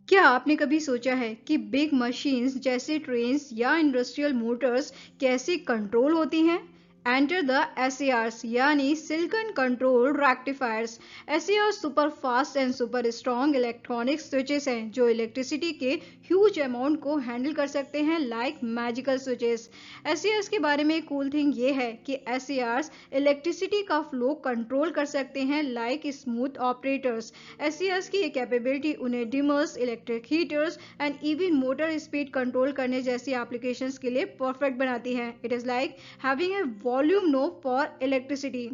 क्या आपने कभी सोचा है कि बिग मशीन्स जैसे ट्रेन्स या इंडस्ट्रियल मोटर्स कैसे कंट्रोल होती हैं? एंटर द एसएआरस यानी silicon control rectifiers. SAR super fast and super strong electronic switches हैं जो इलेक्ट्रिसिटी के ह्यूज अमाउंट को हैंडल कर सकते हैं लाइक मैजिकल स्विचेस। एसएआरस के बारे में कूल थिंग ये है कि एसएआरस इलेक्ट्रिसिटी का फ्लो कंट्रोल कर सकते हैं लाइक स्मूथ ऑपरेटर्स। एसएआरस की ये कैपेबिलिटी उन्हें dimmers, electric heaters and even motor speed control करने जैसी एप्लीकेशंस के लिए परफेक्ट बनाती है। It is like having a volume knob for electricity.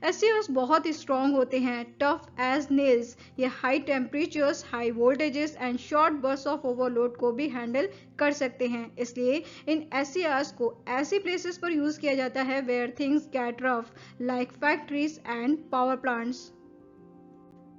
SCRs बहुत स्ट्रॉन्ग होते हैं, टफ एज नेल्स। ये high temperatures, high voltages and short burst of overload को भी हैंडल कर सकते हैं। इसलिए इन एसएआरस को ऐसी प्लेसेस पर यूज किया जाता है where things get rough like factories and power plants.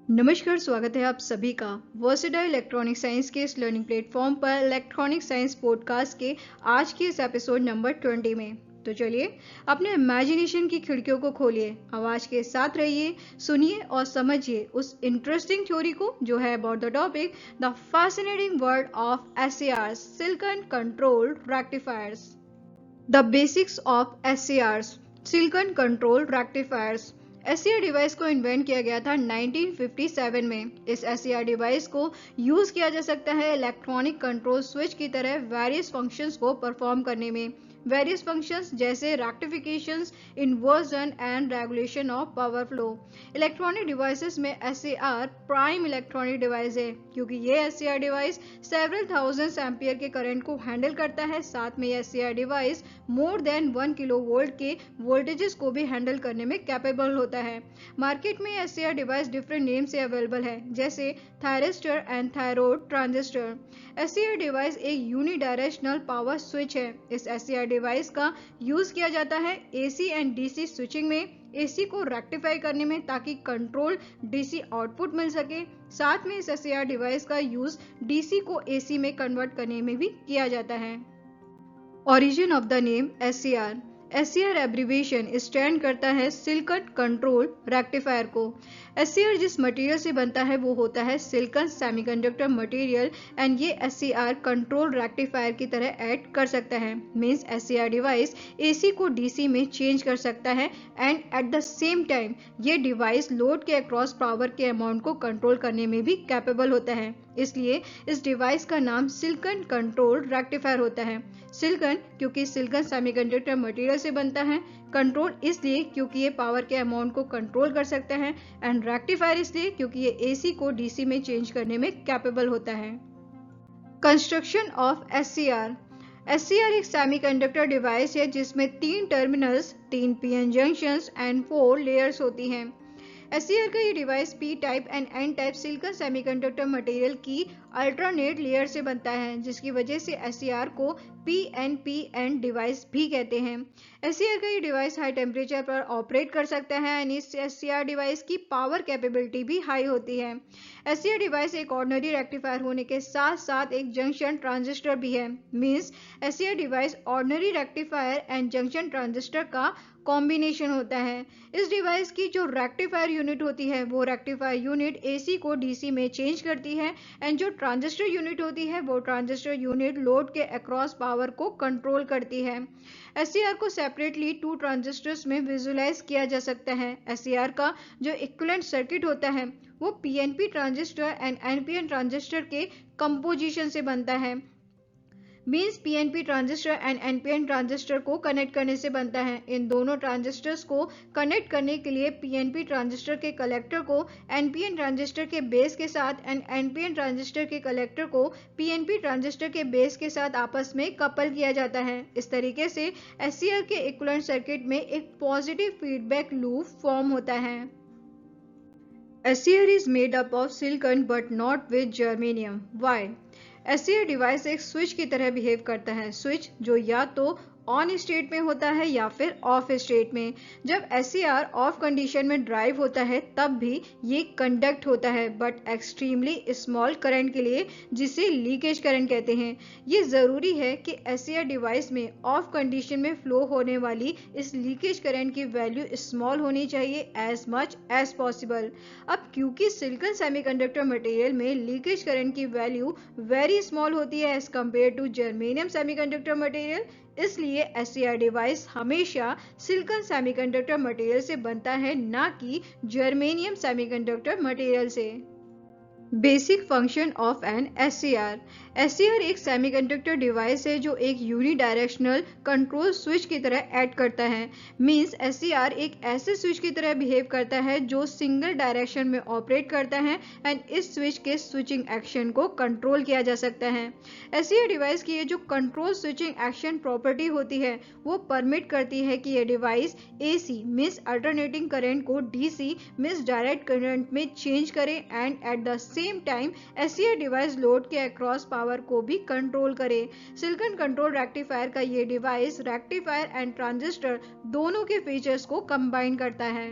नमस्कार, स्वागत है आप सभी का वर्सेटाइल इलेक्ट्रॉनिक साइंस के इस लर्निंग प्लेटफॉर्म पर इलेक्ट्रॉनिक साइंस पॉडकास्ट के आज के इस एपिसोड नंबर 20 में। तो चलिए अपने इमेजिनेशन की खिड़कियों को खोलिए, आवाज के साथ रहिए, सुनिए और समझिए उस इंटरेस्टिंग थ्योरी को जो है about the topic the fascinating world of SCRs, silicon controlled rectifiers. The basics of SCRs, silicon controlled rectifiers. SCR device को इन्वेंट किया गया था 1957 में। इस एसएआर डिवाइस को यूज किया जा सकता है इलेक्ट्रॉनिक कंट्रोल स्विच की तरह वेरियस फंक्शंस को परफॉर्म करने में। वेरियस फंक्शंस जैसे rectifications, inversion and regulation of power flow. Electronic devices में एसएआर प्राइम इलेक्ट्रॉनिक डिवाइस है क्योंकि ये SCR device several thousands ampere के करंट को हैंडल करता है। साथ में SCR device more than 1 kilovolt के वोल्टेजेस को भी हैंडल करने में कैपेबल होता है। मार्केट में एसएआर डिवाइस डिफरेंट नेम से अवेलेबल है जैसे thyristor and thyroid transistor. SAR device एक यूनिडायरेक्शनल पावर स्विच है। इस एसएआर डिवाइस का यूज किया जाता है एसी एंड डीसी स्विचिंग में, एसी को रेक्टिफाई करने में ताकि कंट्रोल डीसी आउटपुट मिल सके। साथ में इस एसएआर डिवाइस का यूज डीसी को एसी में कन्वर्ट करने में भी किया जाता है। Origin of the name SCR। SCR abbreviation stand करता है सिलिकॉन कंट्रोल रेक्टिफायर को। SCR जिस मटेरियल से बनता है वो होता है सिलिकॉन सेमीकंडक्टर मटेरियल एंड ये SCR कंट्रोल रेक्टिफायर की तरह ऐड कर सकता है। मींस SCR डिवाइस AC को DC में चेंज कर सकता है and at the same time ये डिवाइस लोड के अक्रॉस पावर के अमाउंट को कंट्रोल करने में भी कैपेबल होता है। इसलिए इस डिवाइस का नाम सिलिकॉन कंट्रोल रेक्टिफायर होता है। सिलिकॉन क्योंकि सिलिकॉन सेमीकंडक्टर मटेरियल से बनता है, कंट्रोल इसलिए क्योंकि ये पावर के अमाउंट को कंट्रोल कर सकता है एंड रेक्टिफायर इसलिए क्योंकि ये एसी को डीसी में चेंज करने में कैपेबल होता है। Construction of SCR. एससीआर एक सेमीकंडक्टर डिवाइस है जिसमें 3 terminals, 3 PN junctions and 4 layers होती हैं। एससीआर का ये device P type and N type silicon semiconductor material की अल्टरनेट लेयर से बनता है जिसकी वजह से एससीआर को पीएनपीएन डिवाइस भी कहते हैं। एससीआर का ये डिवाइस हाई टेम्परेचर पर ऑपरेट कर सकता है एंड इस एससीआर डिवाइस की पावर कैपेबिलिटी भी हाई होती है। एससीआर डिवाइस एक ऑर्डिनरी रेक्टिफायर होने के साथ साथ एक जंक्शन ट्रांजिस्टर भी है। Means SCR device ordinary rectifier and junction transistor का कॉम्बिनेशन होता है। इस डिवाइस की जो रेक्टिफायर यूनिट होती है वो रेक्टिफायर यूनिट एसी को डीसी में चेंज करती है एंड जो ट्रांजिस्टर यूनिट होती है वो ट्रांजिस्टर यूनिट लोड के अक्रॉस पावर को कंट्रोल करती है। एससीआर को सेपरेटली 2 ट्रांजिस्टर्स में विजुलाइज किया जा सकता है। एससीआर का जो इक्विवेलेंट सर्किट होता है वो PNP transistor and NPN transistor के कंपोजिशन से बनता है। Means PNP transistor and NPN transistor को कनेक्ट करने से बनता है। इन दोनों ट्रांजिस्टर्स को कनेक्ट करने के लिए पीएनपी ट्रांजिस्टर के कलेक्टर को एनपीएन ट्रांजिस्टर के बेस के साथ एंड एनपीएन ट्रांजिस्टर के कलेक्टर को पीएनपी ट्रांजिस्टर के बेस के साथ आपस में कपल किया जाता है। इस तरीके से एससीआर के इक्विवेलेंट सर्किट में एक पॉजिटिव फीडबैक लूप फॉर्म होता है। SCR is made up of silicon but not with germanium. Why? SCR device एक स्विच की तरह बिहेव करता है। स्विच जो या तो ऑन स्टेट में होता है या फिर ऑफ स्टेट में। जब SCR ऑफ कंडीशन में ड्राइव होता है तब भी ये कंडक्ट होता है, बट एक्सट्रीमली स्मॉल करंट के लिए, जिसे लीकेज करंट कहते हैं। ये ज़रूरी है कि SCR डिवाइस में ऑफ कंडीशन में फ्लो होने वाली इस लीकेज करंट की वैल्यू स्मॉल होनी चाहिए एज मच एज पॉसिबल। अब क्योंकि सिलिकॉन सेमीकंडक्टर मटेरियल में लीकेज करंट की वैल्यू वेरी स्मॉल होती है as compare to germanium semiconductor material, इसलिए SCR डिवाइस हमेशा सिलिकॉन सेमीकंडक्टर मटेरियल से बनता है, ना कि जर्मेनियम सेमीकंडक्टर मटेरियल से। Basic function of an SCR। SCR एक सेमीकंडक्टर डिवाइस है जो एक यूनिडायरेक्शनल कंट्रोल स्विच की तरह एक्ट करता है। मींस SCR एक ऐसे स्विच की तरह बिहेव करता है जो सिंगल डायरेक्शन में ऑपरेट करता है एंड इस स्विच के स्विचिंग एक्शन को कंट्रोल किया जा सकता है। SCR डिवाइस की ये जो कंट्रोल स्विचिंग एक्शन प्रॉपर्टी होती है वो परमिट करती है कि ये device AC means alternating current को DC मींस डायरेक्ट करंट में चेंज करे and at the same time SCR device load के अक्रॉस पावर को भी कंट्रोल करे। सिलिकॉन कंट्रोल रेक्टिफायर का ये डिवाइस रेक्टिफायर एंड ट्रांजिस्टर दोनों के फीचर्स को कंबाइन करता है।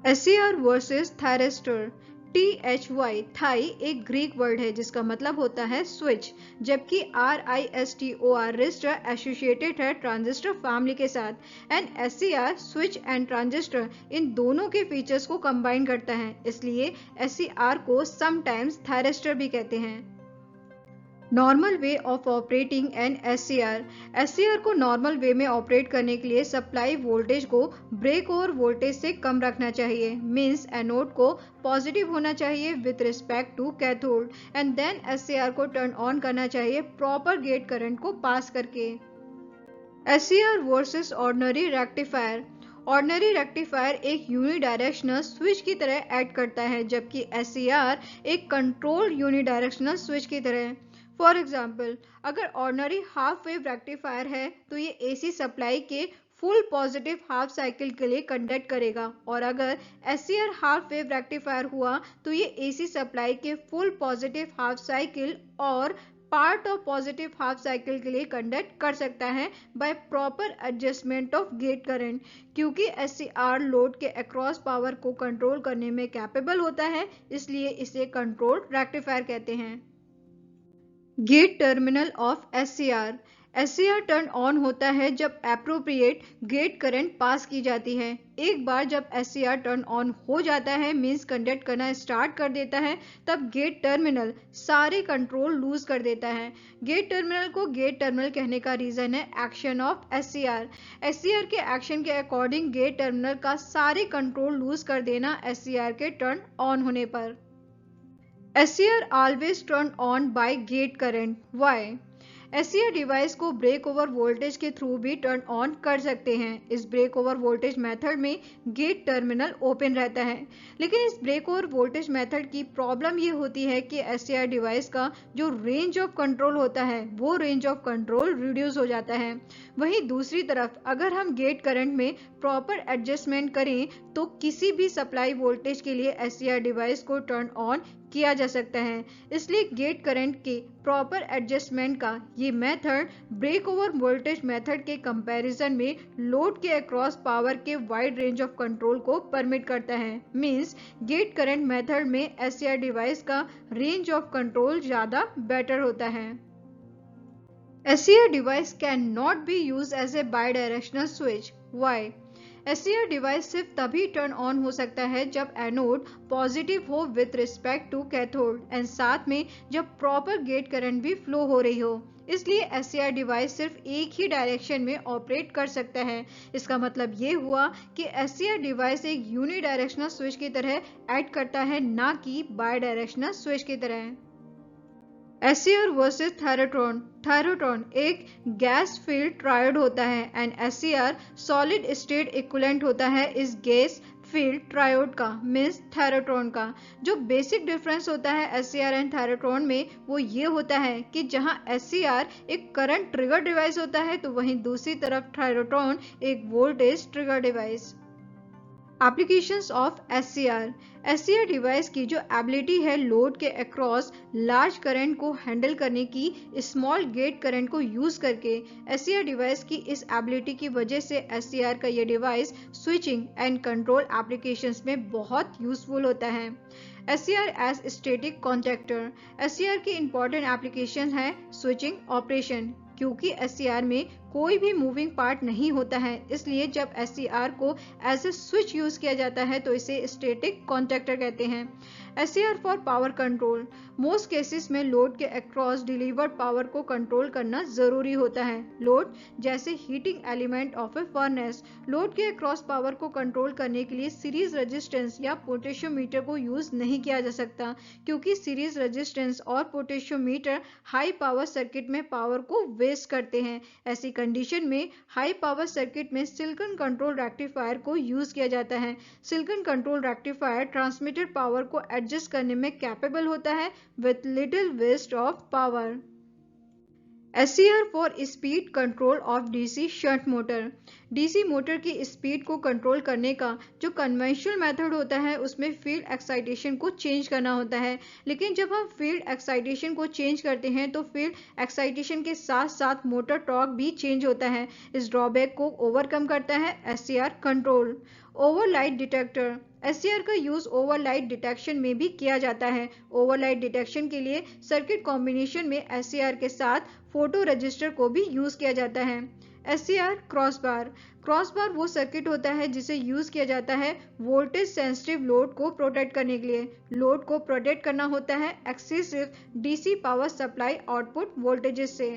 SCR versus thyristor. THY thy एक ग्रीक वर्ड है जिसका मतलब होता है स्विच, जबकि RISTOR रिस्टर एसोसिएटेड है ट्रांजिस्टर फैमिली के साथ and SCR switch and transistor इन दोनों के फीचर्स को कंबाइन करता है, इसलिए SCR को समटाइम्स थायरिस्टर भी कहते हैं। Normal way of operating an SCR को नॉर्मल वे में ऑपरेट करने के लिए सप्लाई वोल्टेज को ब्रेक ओवर वोल्टेज से कम रखना चाहिए। मींस एनोड को पॉजिटिव होना चाहिए with respect to cathode and then SCR को टर्न ऑन करना चाहिए प्रॉपर गेट करंट को पास करके। SCR versus ordinary rectifier. Ordinary rectifier एक यूनिडायरेक्शनल स्विच की तरह एक्ट करता है, जबकि SCR एक कंट्रोल यूनिडायरेक्शनल स्विच की तरह। फॉर एग्जाम्पल, अगर ऑर्डिनरी हाफ वेव रेक्टिफायर है तो ये AC सप्लाई के फुल पॉजिटिव हाफ साइकिल के लिए कंडक्ट करेगा, और अगर SCR हाफ वेव रेक्टिफायर हुआ तो ये AC सप्लाई के फुल पॉजिटिव हाफ साइकिल और part of positive half cycle के लिए कंडक्ट कर सकता है by proper adjustment of gate current. क्योंकि SCR लोड के अक्रॉस पावर को कंट्रोल करने में कैपेबल होता है, इसलिए इसे कंट्रोल रेक्टिफायर कहते हैं। Gate terminal of SCR turn on होता है जब एप्रोप्रिएट गेट करंट पास की जाती है। एक बार जब SCR टर्न ऑन हो जाता है मींस कंडक्ट करना स्टार्ट कर देता है, तब गेट टर्मिनल सारे कंट्रोल लूज कर देता है। गेट टर्मिनल को गेट टर्मिनल कहने का रीजन है एक्शन ऑफ SCR के एक्शन के अकॉर्डिंग गेट टर्मिनल का सारे कंट्रोल लूज कर देना SCR के टर्न ऑन होने पर। SCR always turn on by gate current. Why? SCR device को ब्रेक ओवर वोल्टेज के थ्रू भी टर्न ऑन कर सकते हैं। इस ब्रेक ओवर वोल्टेज मेथड में गेट टर्मिनल ओपन रहता है, लेकिन इस ब्रेक ओवर वोल्टेज मेथड की प्रॉब्लम ये होती है कि SCR डिवाइस का जो रेंज ऑफ कंट्रोल होता है वो रेंज ऑफ कंट्रोल रिड्यूस हो जाता है। वहीं दूसरी तरफ अगर हम गेट करंट में प्रॉपर एडजस्टमेंट करें तो किसी भी सप्लाई वोल्टेज के लिए SCR डिवाइस को टर्न ऑन किया जा सकता है। इसलिए गेट करंट के प्रॉपर एडजस्टमेंट का ये method break over voltage method के कंपैरिजन में लोड के अक्रॉस पावर के वाइड रेंज ऑफ कंट्रोल को परमिट करता है। मींस गेट करंट मेथड में SCR डिवाइस का रेंज ऑफ कंट्रोल ज्यादा बेटर होता है। SCR device cannot be used as a bidirectional switch. Why? SCR device सिर्फ तभी टर्न ऑन हो सकता है जब एनोड पॉजिटिव हो with respect to cathode and साथ में जब प्रॉपर गेट करंट भी फ्लो हो रही हो। इसलिए SCR डिवाइस सिर्फ एक ही डायरेक्शन में ऑपरेट कर सकता है। इसका मतलब ये हुआ कि SCR डिवाइस एक यूनिडायरेक्शनल स्विच की तरह एक्ट करता है, ना कि बाय डायरेक्शनल स्विच की तरह। SCR वर्सेस थायरोट्रॉन एक गैस फील्ड ट्रायोड होता है and SCR solid state equivalent होता है इस गैस फील्ड ट्रायोड का मींस थायरोट्रॉन का। जो बेसिक डिफरेंस होता है SCR एंड थायरोट्रॉन में वो ये होता है कि जहां SCR एक करंट ट्रिगर डिवाइस होता है तो वहीं दूसरी तरफ थायरोट्रॉन एक voltage trigger device. Applications of SCR। SCR device की जो एबिलिटी है लोड के अक्रॉस लार्ज करंट को हैंडल करने की स्मॉल गेट करंट को यूज करके SCR डिवाइस की इस एबिलिटी की वजह से SCR का ये device switching and control applications में बहुत यूजफुल होता है। SCR as static contactor. SCR की इंपॉर्टेंट एप्लीकेशन है स्विचिंग ऑपरेशन, क्योंकि SCR में कोई भी मूविंग पार्ट नहीं होता है, इसलिए जब SCR को एज ए स्विच यूज किया जाता है तो इसे स्टैटिक कॉन्टैक्टर कहते हैं। SCR for power control. Most cases में लोड के अक्रॉस डिलीवर्ड पावर को कंट्रोल करना जरूरी होता है। लोड जैसे heating element of A furnace. Load के अक्रॉस पावर को कंट्रोल करने के लिए सीरीज रेजिस्टेंस या पोटेंशियोमीटर को यूज नहीं किया जा सकता, क्योंकि सीरीज रेजिस्टेंस और पोटेंशियोमीटर हाई पावर सर्किट में पावर को वेस्ट करते हैं। ऐसी कंडीशन में हाई पावर सर्किट में सिलिकॉन कंट्रोल रेक्टिफायर को यूज किया जाता है। Silicon control rectifier transmitted power को एडजस्ट करने में कैपेबल होता है with little waste of power. SCR for speed control of DC shunt motor. DC motor की स्पीड को कंट्रोल करने का जो कन्वेंशनल मेथड होता है उसमें फील्ड एक्साइटेशन को चेंज करना होता है, लेकिन जब हम फील्ड एक्साइटेशन को चेंज करते हैं तो फील्ड एक्साइटेशन के साथ साथ मोटर टॉर्क भी चेंज होता है। इस ड्रॉबैक को ओवरकम करता है SCR कंट्रोल। ओवरलाइट डिटेक्टर। SCR का यूज ओवरलाइट डिटेक्शन में भी किया जाता है। ओवरलाइट डिटेक्शन के लिए सर्किट कॉम्बिनेशन में SCR के साथ फोटो रजिस्टर को भी यूज किया जाता है। SCR crossbar. क्रॉसबार वो सर्किट होता है जिसे यूज किया जाता है वोल्टेज सेंसिटिव लोड को प्रोटेक्ट करने के लिए। लोड को प्रोटेक्ट करना होता है excessive DC power supply output voltages से।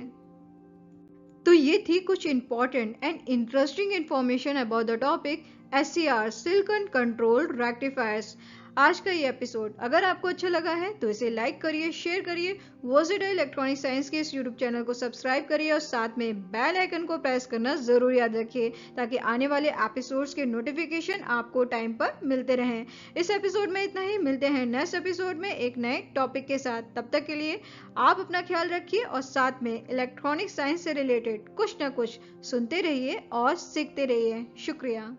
तो ये थी कुछ important and interesting information about the topic SCR silicon control rectifiers. आज का ये एपिसोड अगर आपको अच्छा लगा है तो इसे लाइक करिए, शेयर करिए, वर्सेटाइल इलेक्ट्रॉनिक साइंस के इस यूट्यूब चैनल को सब्सक्राइब करिए और साथ में बेल आइकन को प्रेस करना जरूर याद रखिए, ताकि आने वाले एपिसोड्स के नोटिफिकेशन आपको टाइम पर मिलते रहें। इस एपिसोड में इतना ही, मिलते हैं नेक्स्ट एपिसोड में एक नए टॉपिक के साथ। तब तक के लिए आप अपना ख्याल रखिए और साथ में इलेक्ट्रॉनिक साइंस से रिलेटेड कुछ ना कुछ सुनते रहिए और सीखते रहिए। शुक्रिया।